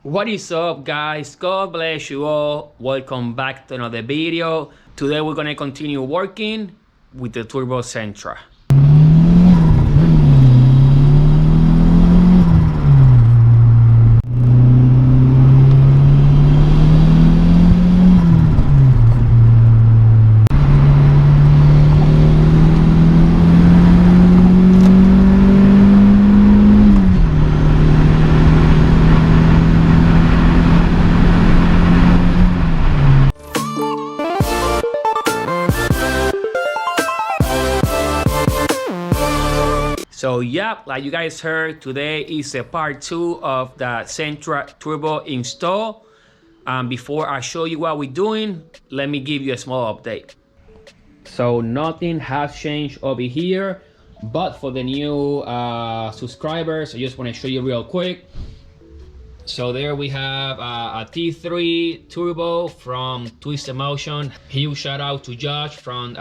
What is up, guys? God bless you all. Welcome back to another video. Today we're gonna continue working with the Turbo Sentra. So yeah, like you guys heard, today is a part 2 of the Sentra Turbo install. Before I show you what we're doing, let me give you a small update. So nothing has changed over here, but for the new subscribers, I just want to show you real quick. So there we have a T3 Turbo from Twisted Motion. Huge shout out to Josh from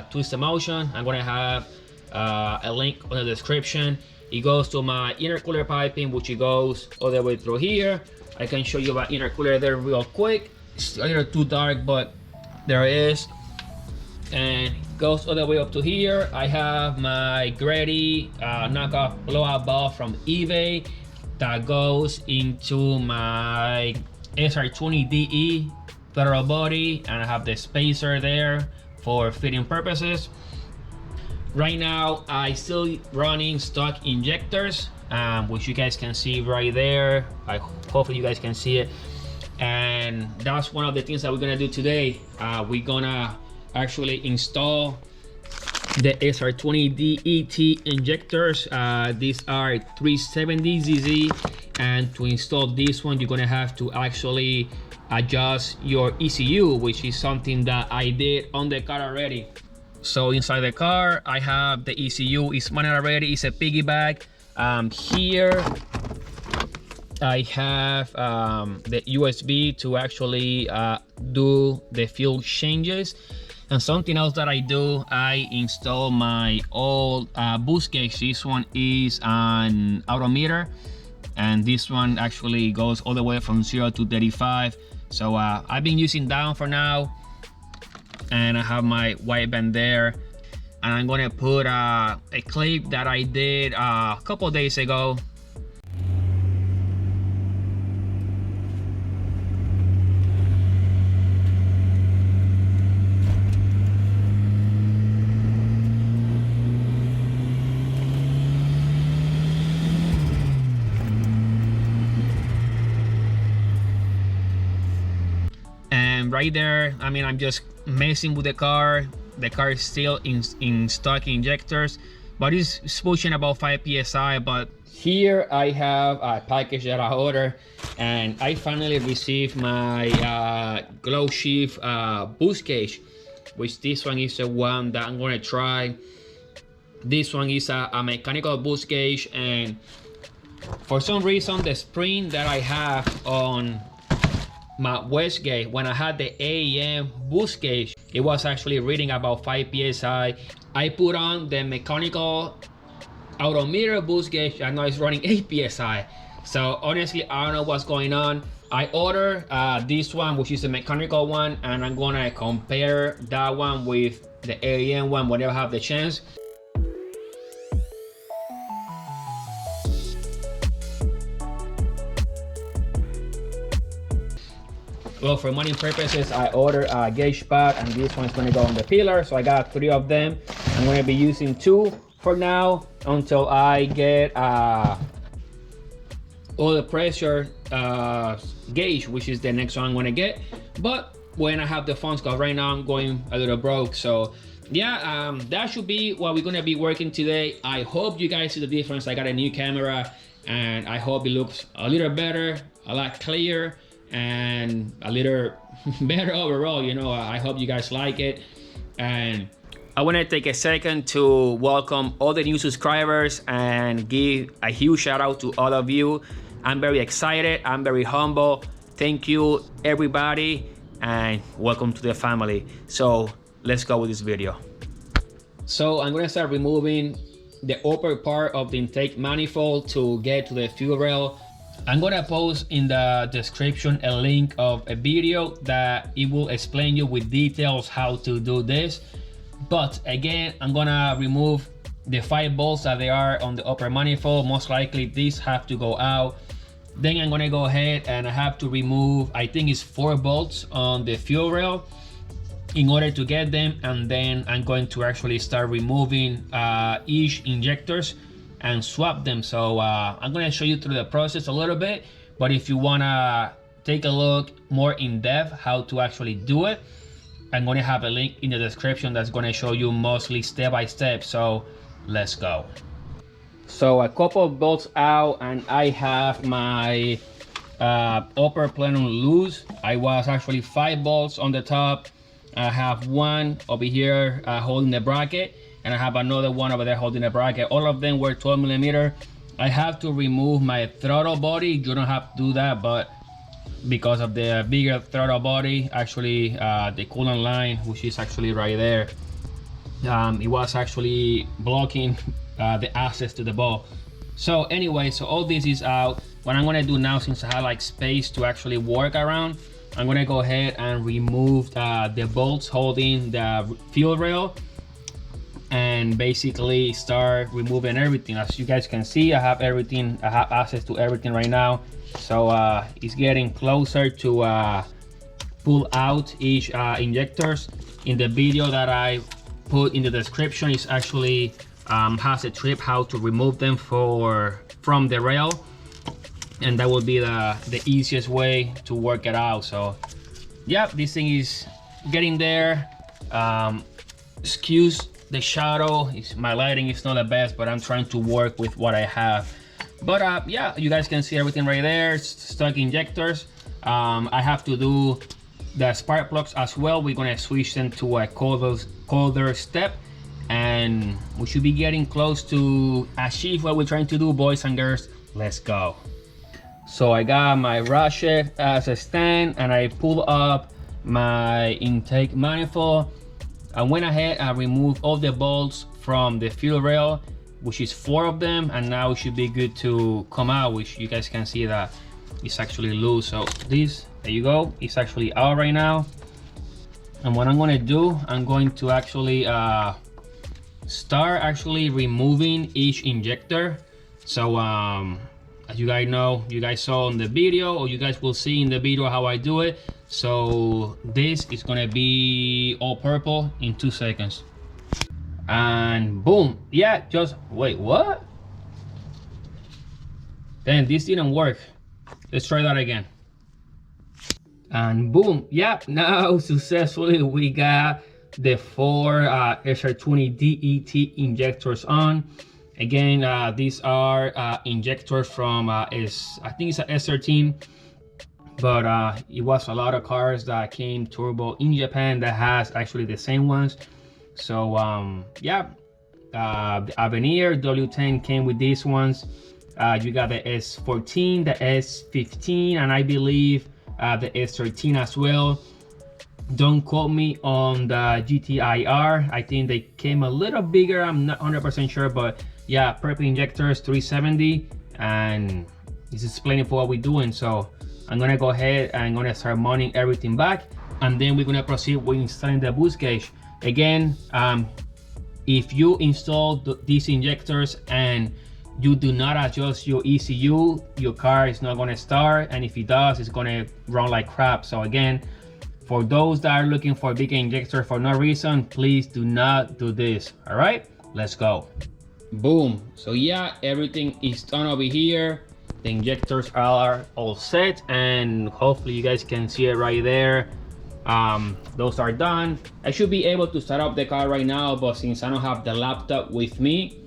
Twisted Motion. I'm gonna have a link on the description. It goes to my intercooler piping, which it goes all the way through here. I can show you my intercooler there real quick. It's a little too dark, but there it is. And it goes all the way up to here. I have my Grady knockoff blowout valve from eBay that goes into my SR20DE throttle body, and I have the spacer there for fitting purposes. Right now I still running stock injectors, which you guys can see right there. Hopefully you guys can see it, and that's one of the things that we're gonna do today. We're gonna actually install the SR20DET injectors. These are 370ZZ, and to install this one you're gonna have to actually adjust your ECU, which is something that I did on the car already. So inside the car I have the ECU. It's mounted already. It's a piggyback. Here I have the USB to actually do the fuel changes. And something else that I do, I install my old boost gauge. This one is an autometer, and this one actually goes all the way from 0 to 35. So I've been using that one for now, and I have my wideband there. And I'm gonna put a clip that I did a couple days ago. Right there, I mean, I'm just messing with the car. The car is still in stock injectors, but it's pushing about 5 psi. But here I have a package that I ordered, and I finally received my glow shift boost gauge, which this one is the one that I'm going to try. This one is a mechanical boost gauge, and for some reason the spring that I have on my wastegate, when I had the AEM boost gauge, it was actually reading about 5 psi. I put on the mechanical autometer boost gauge, and now it's running 8 psi. So honestly, I don't know what's going on. I ordered this one, which is the mechanical one, and I'm gonna compare that one with the AEM one whenever I have the chance. Well, for money purposes, I ordered a gauge pad, and this one's going to go on the pillar. So I got 3 of them. I'm going to be using 2 for now until I get all the pressure gauge, which is the next one I'm going to get. But when I have the funds, because right now I'm going a little broke. So yeah, that should be what we're going to be working today. I hope you guys see the difference. I got a new camera, and I hope it looks a little better, a lot clearer, and a little better overall. You know, I hope you guys like it. And I want to take a second to welcome all the new subscribers and give a huge shout out to all of you. I'm very excited, I'm very humble. Thank you everybody, and welcome to the family. So let's go with this video. So I'm going to start removing the upper part of the intake manifold to get to the fuel rail. I'm gonna post in the description a link of a video that it will explain you with details how to do this. But again, I'm gonna remove the 5 bolts that they are on the upper manifold. Most likely these have to go out. Then I'm gonna go ahead and I have to remove, I think it's 4 bolts on the fuel rail in order to get them, and then I'm going to actually start removing each injectors and swap them. So I'm gonna show you through the process a little bit, but if you wanna take a look more in depth how to actually do it, I'm gonna have a link in the description that's gonna show you mostly step by step. So let's go. So a couple of bolts out and I have my upper plenum loose. I was actually 5 bolts on the top. I have one over here holding the bracket, and I have another one over there holding the bracket. All of them were 12 millimeter. I have to remove my throttle body. You don't have to do that, but because of the bigger throttle body, actually the coolant line, which is actually right there, it was actually blocking the access to the ball. So anyway, so all this is out. What I'm gonna do now, since I have like space to actually work around, I'm gonna go ahead and remove the bolts holding the fuel rail and basically start removing everything. As you guys can see, I have everything, I have access to everything right now. So it's getting closer to pull out each injectors. In the video that I put in the description, is actually has a tip how to remove them from the rail, and that will be the easiest way to work it out. So yeah, this thing is getting there. Excuse the shadow, my lighting is not the best, but I'm trying to work with what I have. But yeah, you guys can see everything right there. Stock injectors. I have to do the spark plugs as well. We're gonna switch them to a colder step, and we should be getting close to achieve what we're trying to do, boys and girls. Let's go. So I got my ratchet as a stand, and I pull up my intake manifold. I went ahead and removed all the bolts from the fuel rail, which is 4 of them, and now it should be good to come out, which you guys can see that it's actually loose. So this, there you go, it's actually out right now. And what I'm gonna do, I'm going to actually start actually removing each injector. So as you guys know, you guys saw in the video, or you guys will see in the video how I do it. So this is gonna be all purple in 2 seconds. And boom, yeah, just wait, what? Then this didn't work. Let's try that again. And boom, yeah, now successfully we got the 4 SR20 DET injectors on. Again, these are injectors from I think it's a S13, but it was a lot of cars that came turbo in Japan that has actually the same ones. So yeah, the Avenir W10 came with these ones. You got the S14, the S15, and I believe the S13 as well. Don't quote me on the GTIR. I think they came a little bigger, I'm not 100% sure, but yeah, purple injectors 370, and this is plenty for what we're doing. So I'm gonna go ahead and I'm gonna start mounting everything back, and then we're gonna proceed with installing the boost gauge. Again, if you install these injectors and you do not adjust your ECU, your car is not gonna start, and if it does, it's gonna run like crap. So again, for those that are looking for a big injector for no reason, please do not do this. All right, let's go. Boom. So yeah, everything is done over here. The injectors are all set, and hopefully you guys can see it right there. Those are done. I should be able to start up the car right now, but since I don't have the laptop with me,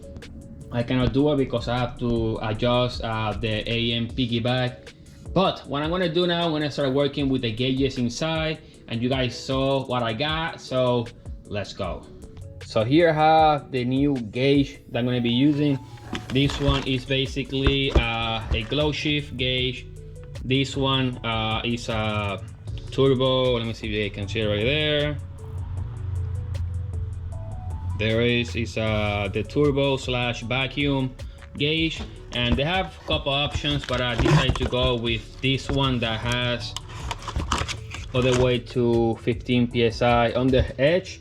I cannot do it because I have to adjust the AM piggyback. But what I'm gonna do now, I'm gonna start working with the gauges inside, and you guys saw what I got, so let's go. So here I have the new gauge that I'm gonna be using. This one is basically a glow shift gauge. This one is a turbo. Let me see if you can see it right there. There is the turbo slash vacuum. gauge, and they have a couple options, but I decided to go with this one that has all the way to 15 psi on the edge.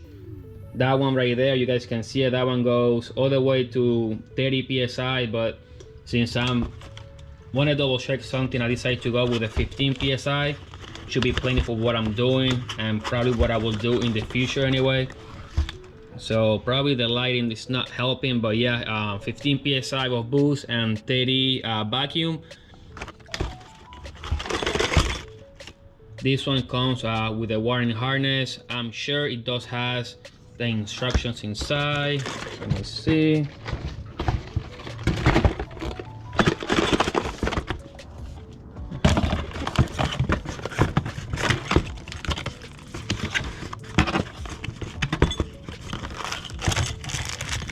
That one right there, you guys can see it, that one goes all the way to 30 psi, but since I'm want to double check something, I decided to go with the 15 psi. Should be plenty for what I'm doing and probably what I will do in the future anyway. So probably the lighting is not helping, but yeah, 15 psi of boost and 30 vacuum. This one comes with a wiring harness. I'm sure it does has the instructions inside. Let me see.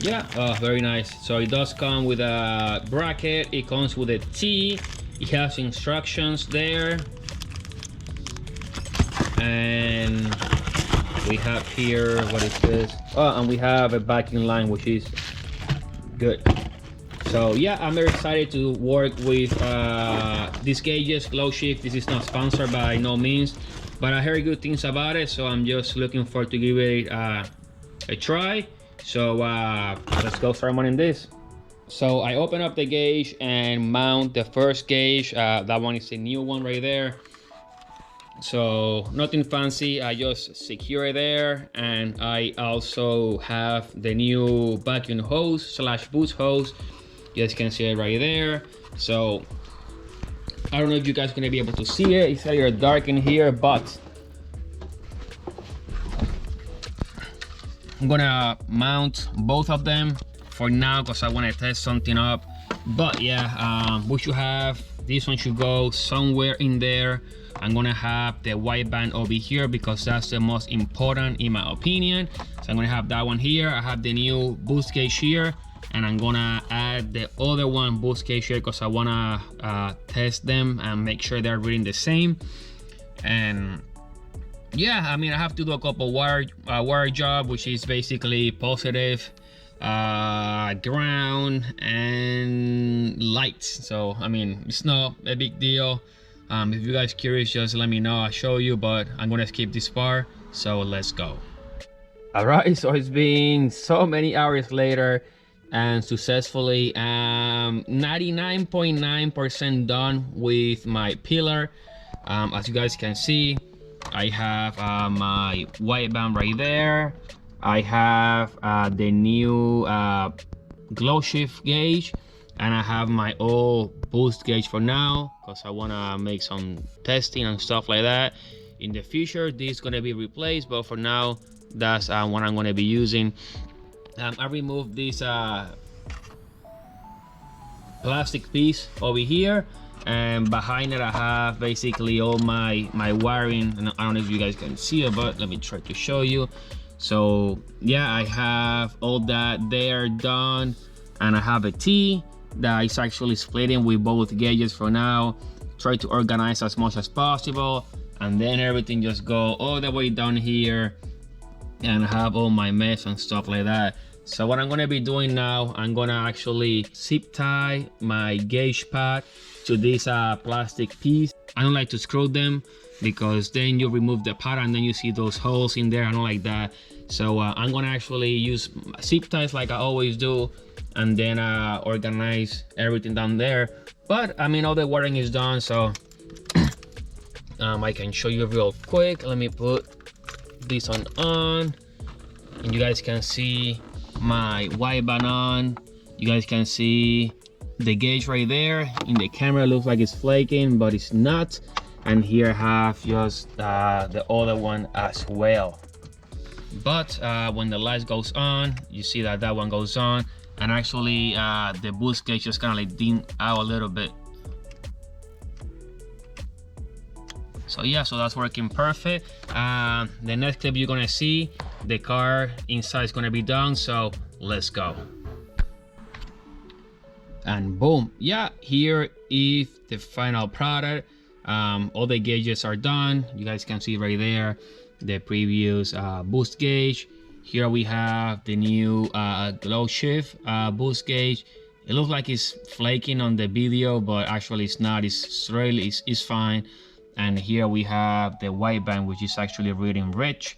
Yeah, very nice. So it does come with a bracket, it comes with a T, it has instructions there, and we have here, what is this? Oh, and we have a backing line, which is good. So yeah, I'm very excited to work with these gauges, Glow Shift. This is not sponsored by no means, but I heard good things about it, so I'm just looking forward to give it a try. So let's go start mounting this. So I open up the gauge and mount the first gauge. That one is a new one right there. So nothing fancy, I just secure it there, and I also have the new vacuum hose slash boost hose. You guys can see it right there. So I don't know if you guys are gonna be able to see it. It's a little dark in here, but I'm gonna mount both of them for now because I want to test something up. But yeah, we should have, this one should go somewhere in there. I'm gonna have the white band over here because that's the most important in my opinion. So I'm gonna have that one here. I have the new boost gauge here, and I'm gonna add the other one boost gauge here because I wanna test them and make sure they're reading the same. And yeah, I mean, I have to do a couple wire job, which is basically positive, ground, and lights. So I mean, it's not a big deal. If you guys curious, just let me know, I'll show you, but I'm gonna skip this part, so let's go. All right, so it's been so many hours later and successfully 99.9% done with my pillar. As you guys can see, I have my white band right there. I have the new glow shift gauge, and I have my old boost gauge for now because I want to make some testing and stuff like that. In the future, this is going to be replaced, but for now, that's what I'm going to be using. I removed this plastic piece over here, and behind it I have basically all my wiring, and I don't know if you guys can see it, but let me try to show you. So yeah, I have all that there done, and I have a T that is actually splitting with both gauges for now. Try to organize as much as possible, and then everything just go all the way down here and have all my mesh and stuff like that. So what I'm gonna be doing now, I'm gonna actually zip tie my gauge pad to this plastic piece. I don't like to screw them because then you remove the pad and then you see those holes in there. I don't like that. So I'm gonna actually use zip ties like I always do, and then organize everything down there. But I mean, all the wiring is done, so I can show you real quick. Let me put this on, and you guys can see my white band on. You guys can see the gauge right there. In the camera, it looks like it's flaking, but it's not. And here I have just the other one as well. But when the light goes on, you see that that one goes on, and actually the boost gauge just kind of like dim out a little bit. So yeah, so that's working perfect. The next clip you're gonna see, the car inside is gonna be done, so let's go. And boom, yeah, here is the final product. All the gauges are done. You guys can see right there the previous boost gauge. Here we have the new glow shift boost gauge, It looks like it's flaking on the video, but actually it's not. It's fine. And here we have the white band, which is actually reading rich.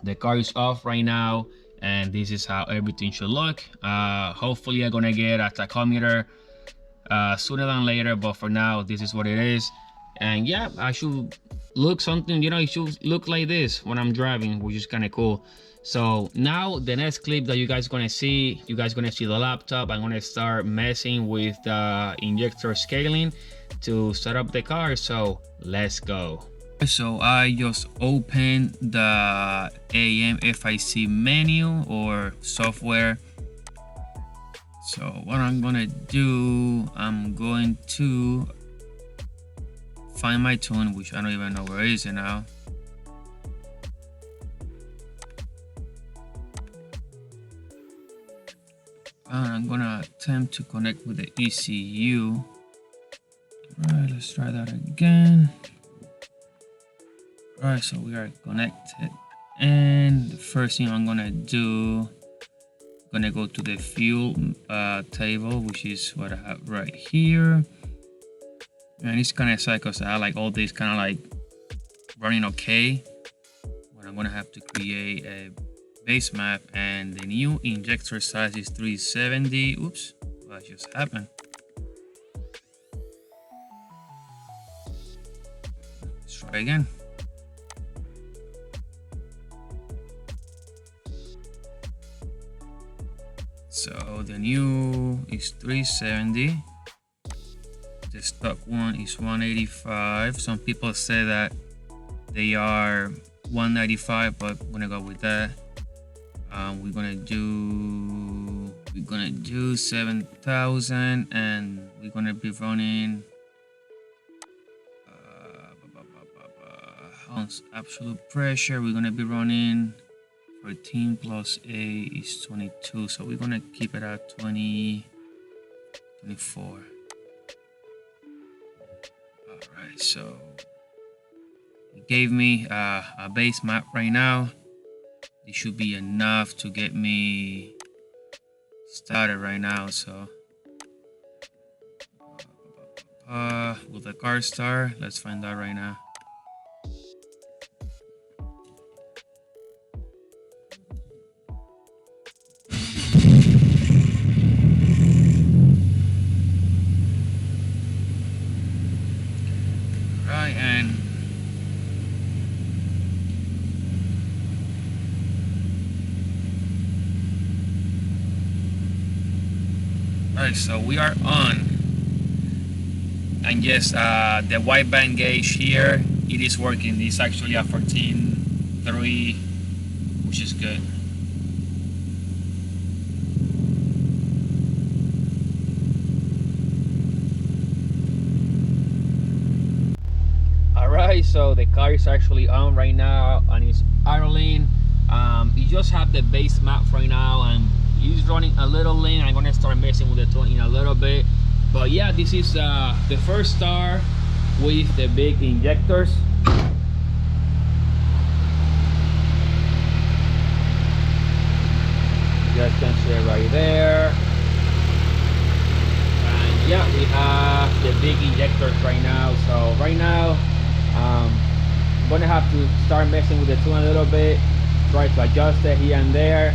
The car is off right now, and this is how everything should look. Hopefully I'm gonna get a tachometer sooner than later, but for now this is what it is. And yeah, I should look something, you know, it should look like this when I'm driving, which is kind of cool. So now the next clip that you guys gonna see, the laptop. I'm gonna start messing with the injector scaling to set up the car. So let's go. So I just opened the AMFIC menu or software. So what I'm gonna do, I'm going to find my tune, which I don't even know where is it now. And I'm gonna attempt to connect with the ECU. All right, let's try that again. All right, so we are connected. And the first thing I'm gonna do, I'm gonna go to the fuel table, which is what I have right here. And it's kind of sad because I like all this kind of like running okay. But I'm gonna have to create a base map, and the new injector size is 370. Oops, what just happened? Let's try again. So the new is 370. The stock one is 185. Some people say that they are 195, but I'm gonna go with that. We're gonna do 7,000, and we're gonna be running on absolute pressure. We're gonna be running 14 plus A is 22, so we're gonna keep it at 24. All right, so it gave me a base map right now. It should be enough to get me started right now. So will the car start? Let's find out right now. Right, and alright, so we are on. And yes, the white band gauge here, it is working. It's actually a 14.3, which is good. Alright, so the car is actually on right now and it's idling. You just have the base map right now, and it's running a little lean. I'm gonna start messing with the tune in a little bit, but yeah, this is the first star with the big injectors. You guys can see it right there. And yeah, we have the big injectors right now. So right now I'm gonna have to start messing with the tune a little bit, try to adjust it here and there.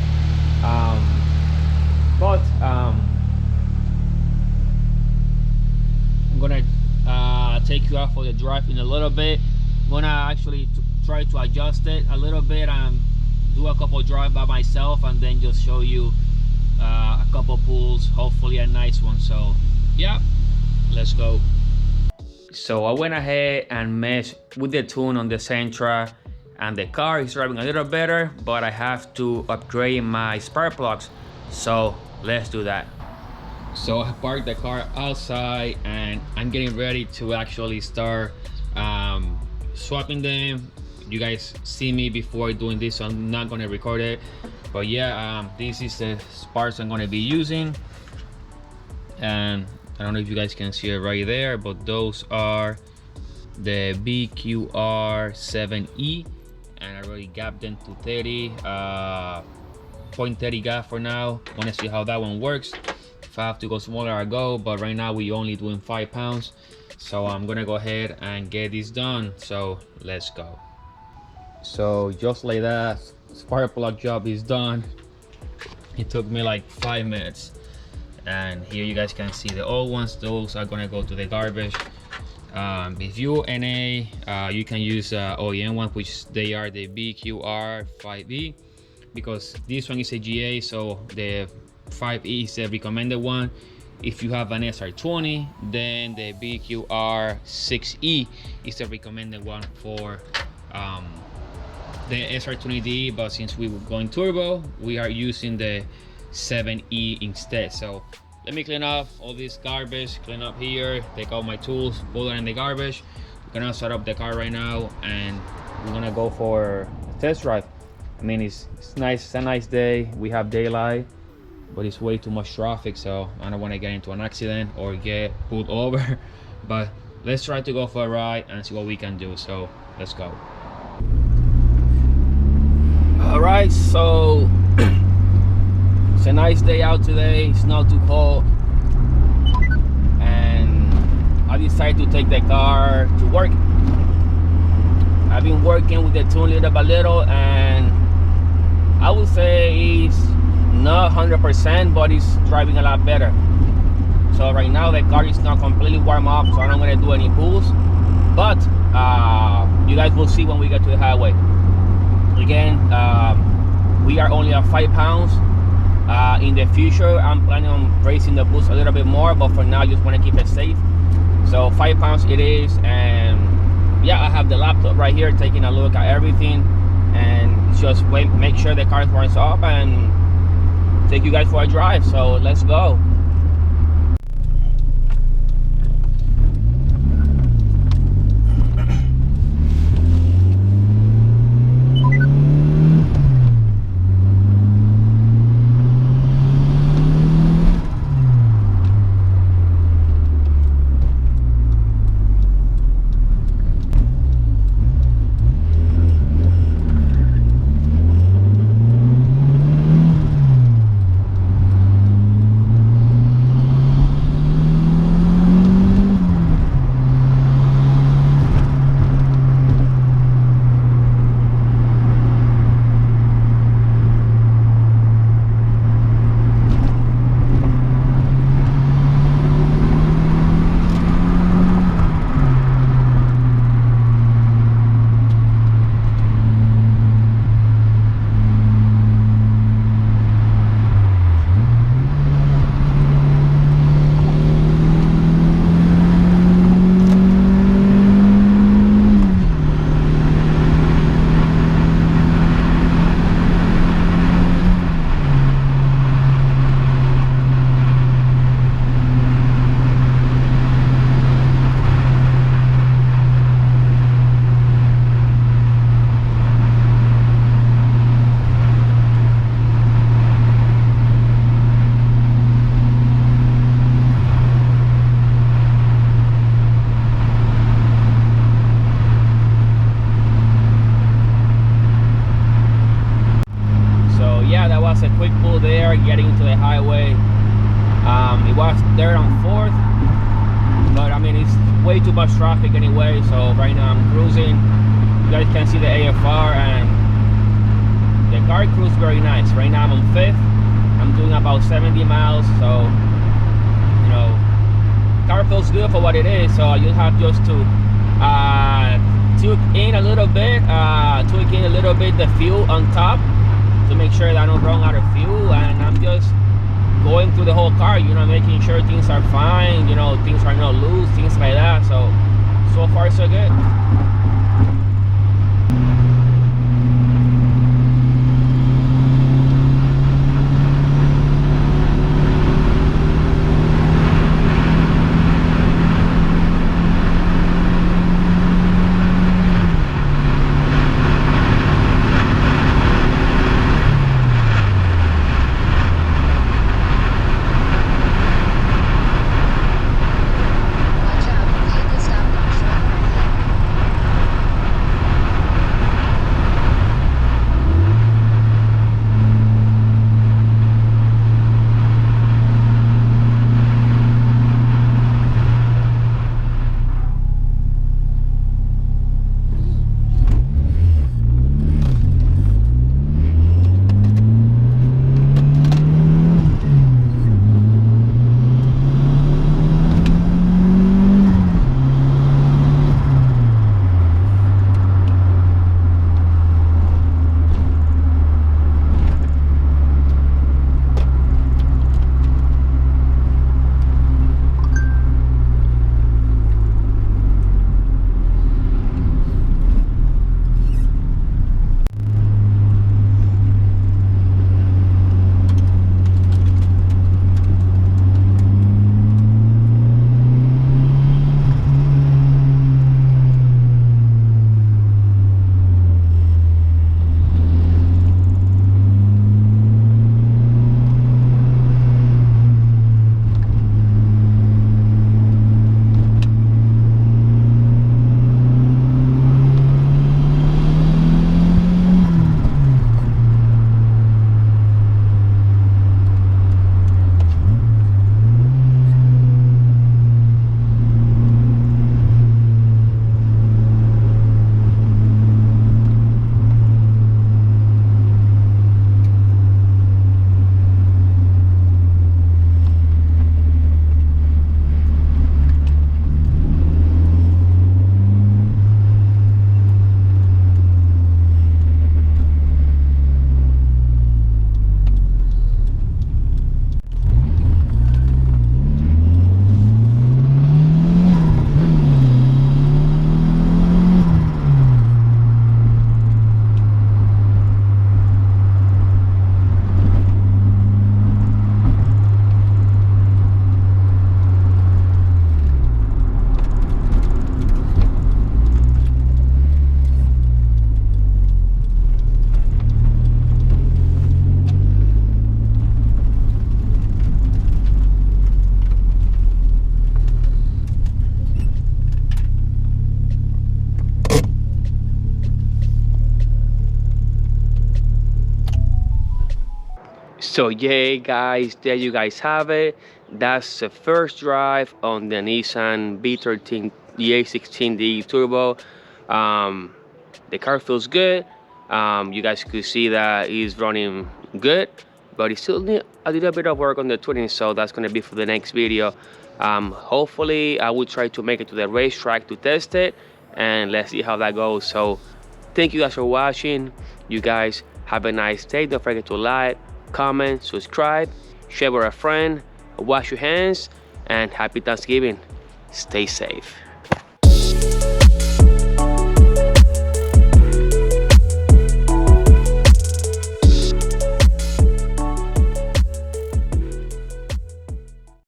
But I'm gonna take you out for the drive in a little bit. I'm gonna actually try to adjust it a little bit and do a couple drive by myself, and then just show you a couple pulls, hopefully a nice one. So yeah, let's go. So I went ahead and messed with the tune on the Sentra, and the car is driving a little better, but I have to upgrade my spark plugs. So let's do that. So I parked the car outside and I'm getting ready to actually start swapping them. You guys see me before doing this, so I'm not gonna record it. But yeah, this is the sparks I'm gonna be using. And I don't know if you guys can see it right there, but those are the BQR7E, and I already gapped them to 30, 0.30 gap for now. Want to see how that one works. If I have to go smaller, I go, but right now we only doing 5 pounds. So I'm gonna go ahead and get this done. So let's go. So just like that, spark plug job is done. It took me like 5 minutes. And here you guys can see the old ones. Those are gonna go to the garbage. If you NA, you can use OEM one, which they are the BQR5E, because this one is a GA, so the 5E is the recommended one. If you have an SR20, then the BQR6E is the recommended one for the SR20D, but since we were going turbo, we are using the 7E instead. So let me clean up all this garbage, clean up here, take out my tools, put it in the garbage. We're gonna start up the car right now and we're gonna go for a test drive. I mean, it's nice, it's a nice day. We have daylight, but it's way too much traffic, so I don't want to get into an accident or get pulled over. But let's try to go for a ride and see what we can do. So let's go. All right, so it's a nice day out today. It's not too cold, and I decided to take the car to work. I've been working with the tune little by little, and I would say it's not 100%, but it's driving a lot better. So right now the car is not completely warm up, so I'm not gonna do any pulls, but you guys will see when we get to the highway. Again, we are only at 5 pounds. In the future, I'm planning on raising the boost a little bit more, but for now, I just want to keep it safe. So 5 pounds it is, and yeah, I have the laptop right here, taking a look at everything, and just make sure the car warms up and take you guys for a drive. So let's go. A quick pull there, getting to the highway. It was there on 4th, but I mean, it's way too much traffic anyway, so right now I'm cruising. You guys can see the AFR, and the car cruised very nice. Right now I'm on 5th. I'm doing about 70 miles, so you know, car feels good for what it is. So you have just to tweak in a little bit the fuel on top, to make sure that I don't run out of fuel. And I'm just going through the whole car, you know, making sure things are fine, you know, things are not loose, things like that. So far so good. So yeah, guys, there you guys have it. That's the first drive on the Nissan B13 DA16D Turbo. Um, the car feels good. You guys could see that it's running good, but it still need a little bit of work on the tuning, so that's gonna be for the next video. Hopefully I will try to make it to the racetrack to test it, and let's see how that goes. So thank you guys for watching. You guys have a nice day. Don't forget to like, comment, subscribe, share with a friend, wash your hands, and happy Thanksgiving. Stay safe.